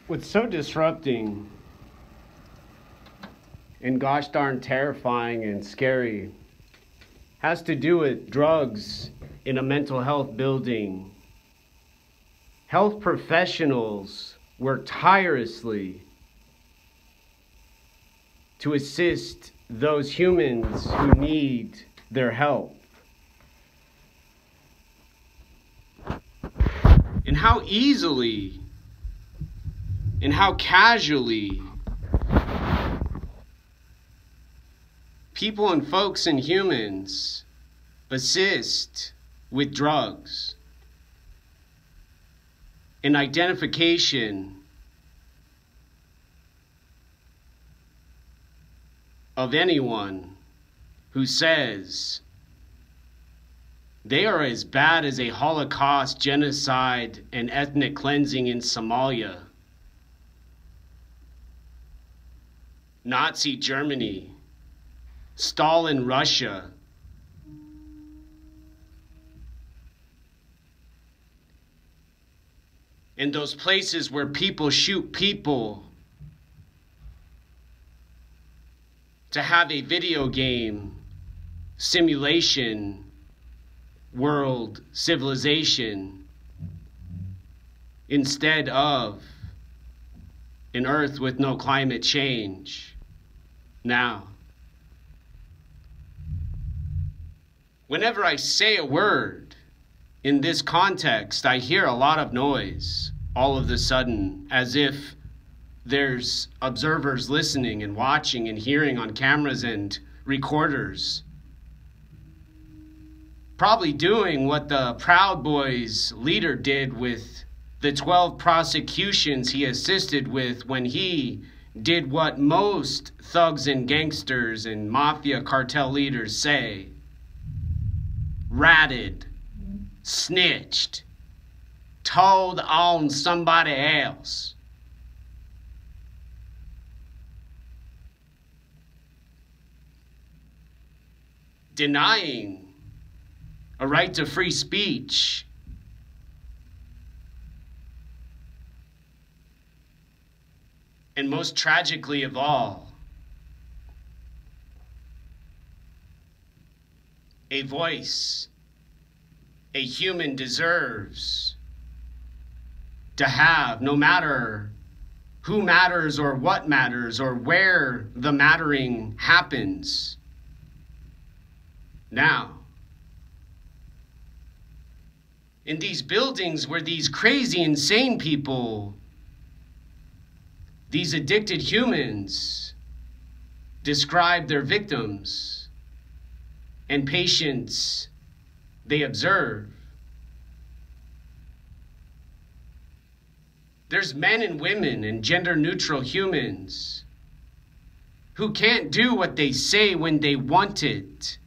What's so disrupting and gosh darn terrifying and scary has to do with drugs in a mental health building. Health professionals work tirelessly to assist those humans who need their help. And how easily and how casually people and folks and humans assist with drugs and identification of anyone who says they are as bad as a Holocaust, genocide, and ethnic cleansing in Somalia, Nazi Germany, Stalin Russia, and those places where people shoot people to have a video game simulation world civilization instead of an earth with no climate change. Now, whenever I say a word in this context, I hear a lot of noise all of a sudden, as if there's observers listening and watching and hearing on cameras and recorders, probably doing what the Proud Boys leader did with the 12 prosecutions he assisted with when he did what most thugs and gangsters and mafia cartel leaders say: ratted, snitched, told on somebody else. Denying a right to free speech, and most tragically of all, a voice a human deserves to have, no matter who matters or what matters or where the mattering happens. Now, in these buildings where these crazy, insane people, these addicted humans, describe their victims and patients they observe, there's men and women and gender-neutral humans who can't do what they say when they want it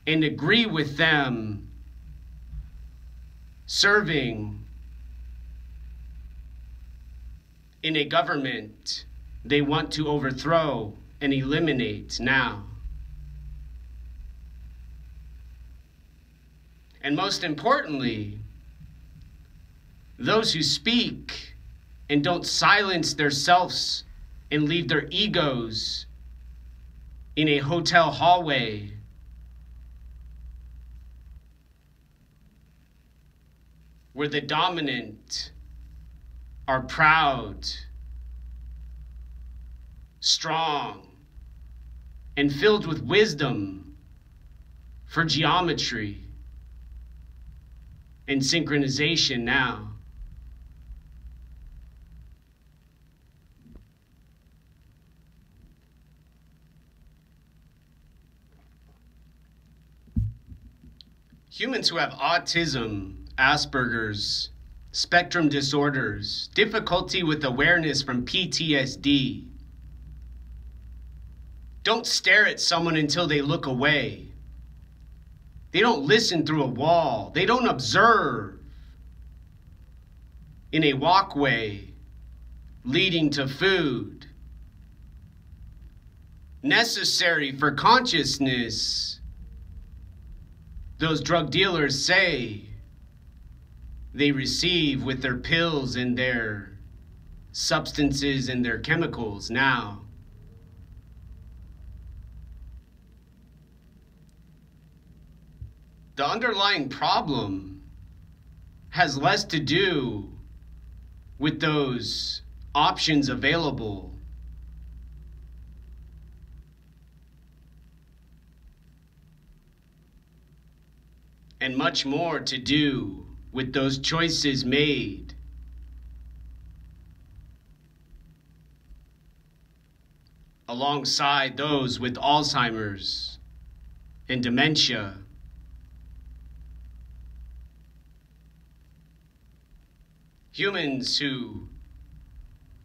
and agree with them serving in a government they want to overthrow and eliminate now. And most importantly, those who speak and don't silence themselves and leave their egos in a hotel hallway, where the dominant are proud, strong, and filled with wisdom for geometry and synchronization now. Humans who have autism, Asperger's, spectrum disorders, difficulty with awareness from PTSD, don't stare at someone until they look away. They don't listen through a wall. They don't observe in a walkway leading to food. Necessary for consciousness, those drug dealers say they receive with their pills and their substances and their chemicals now. The underlying problem has less to do with those options available and much more to do with those choices made alongside those with Alzheimer's and dementia. Humans who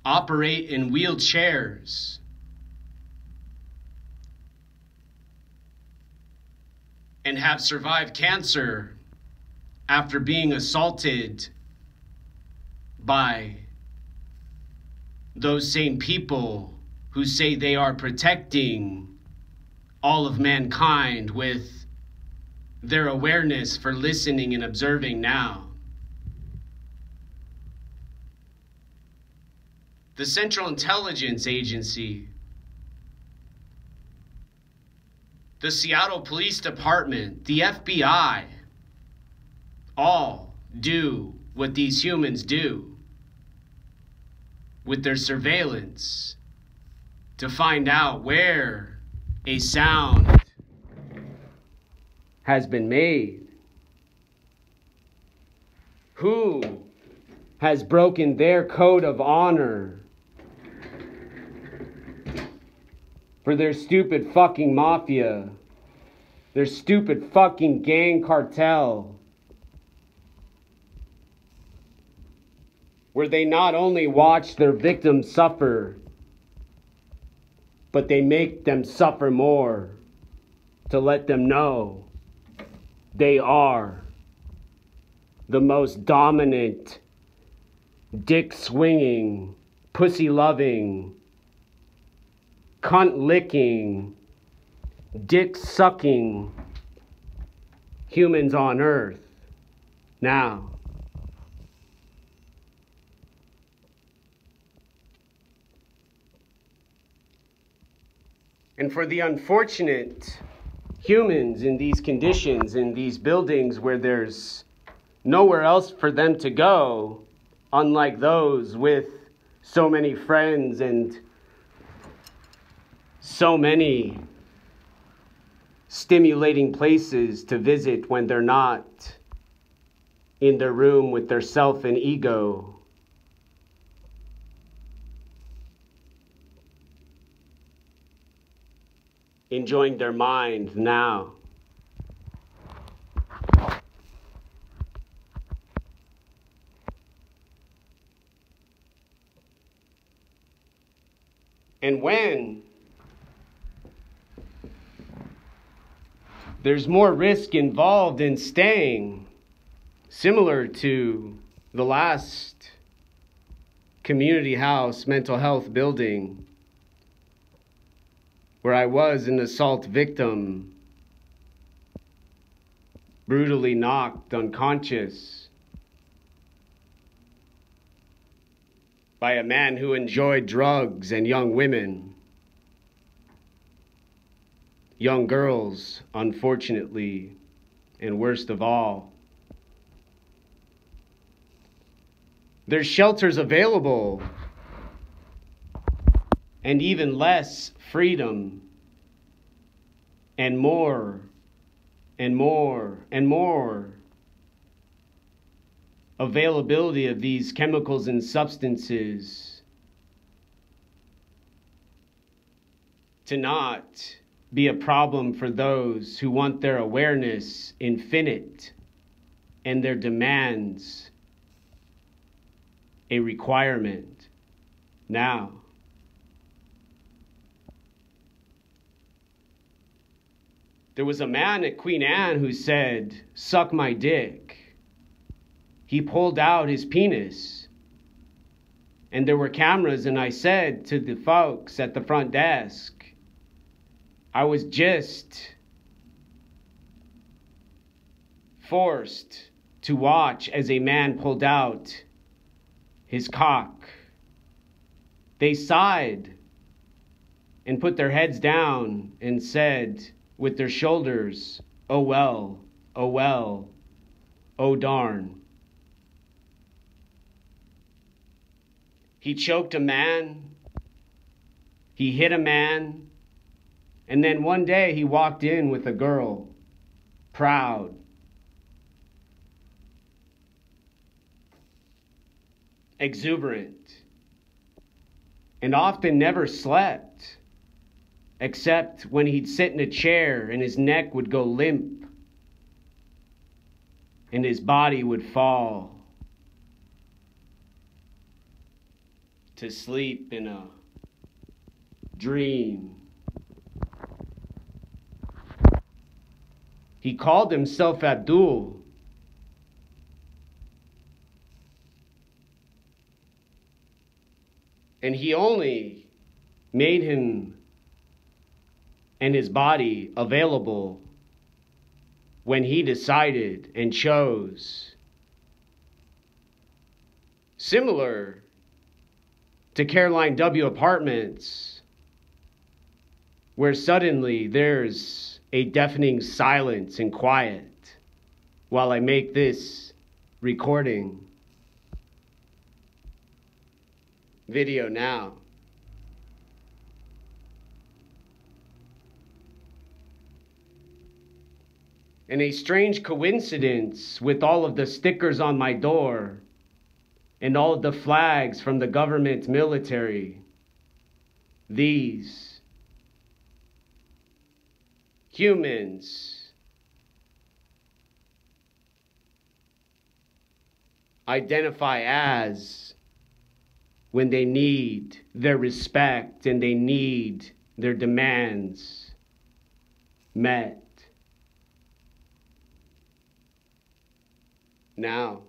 operate in wheelchairs and have survived cancer after being assaulted by those same people who say they are protecting all of mankind with their awareness for listening and observing now. The Central Intelligence Agency, the Seattle Police Department, the FBI, all do what these humans do with their surveillance to find out where a sound has been made, who has broken their code of honor for their stupid fucking mafia, their stupid fucking gang cartel, where they not only watch their victims suffer, but they make them suffer more to let them know they are the most dominant, dick-swinging, pussy-loving, cunt-licking, dick-sucking humans on earth now. And for the unfortunate humans in these conditions, in these buildings where there's nowhere else for them to go, unlike those with so many friends and so many stimulating places to visit when they're not in their room with their self and ego. Enjoying their mind now. And when there's more risk involved in staying, similar to the last community house mental health building where I was an assault victim, brutally knocked unconscious by a man who enjoyed drugs and young women. Young girls, unfortunately, and worst of all. There's shelters available, and even less freedom, and more, and more, and more availability of these chemicals and substances to not be a problem for those who want their awareness infinite and their demands a requirement now. There was a man at Queen Anne who said, "Suck my dick." He pulled out his penis. And there were cameras, and I said to the folks at the front desk, I was just forced to watch as a man pulled out his cock They sighed and put their heads down and said with their shoulders, "Oh well, oh well, oh darn." He choked a man, he hit a man, and then one day he walked in with a girl, proud. Exuberant, and often never slept, except when he'd sit in a chair and his neck would go limp and his body would fall to sleep in a dream. He called himself Abdul. And he only made him and his body available when he decided and chose. Similar to Caroline W. Apartments, where suddenly there's a deafening silence and quiet while I make this recording. Video now. And a strange coincidence with all of the stickers on my door and all of the flags from the government military. These humans identify as when they need their respect and they need their demands met. Now,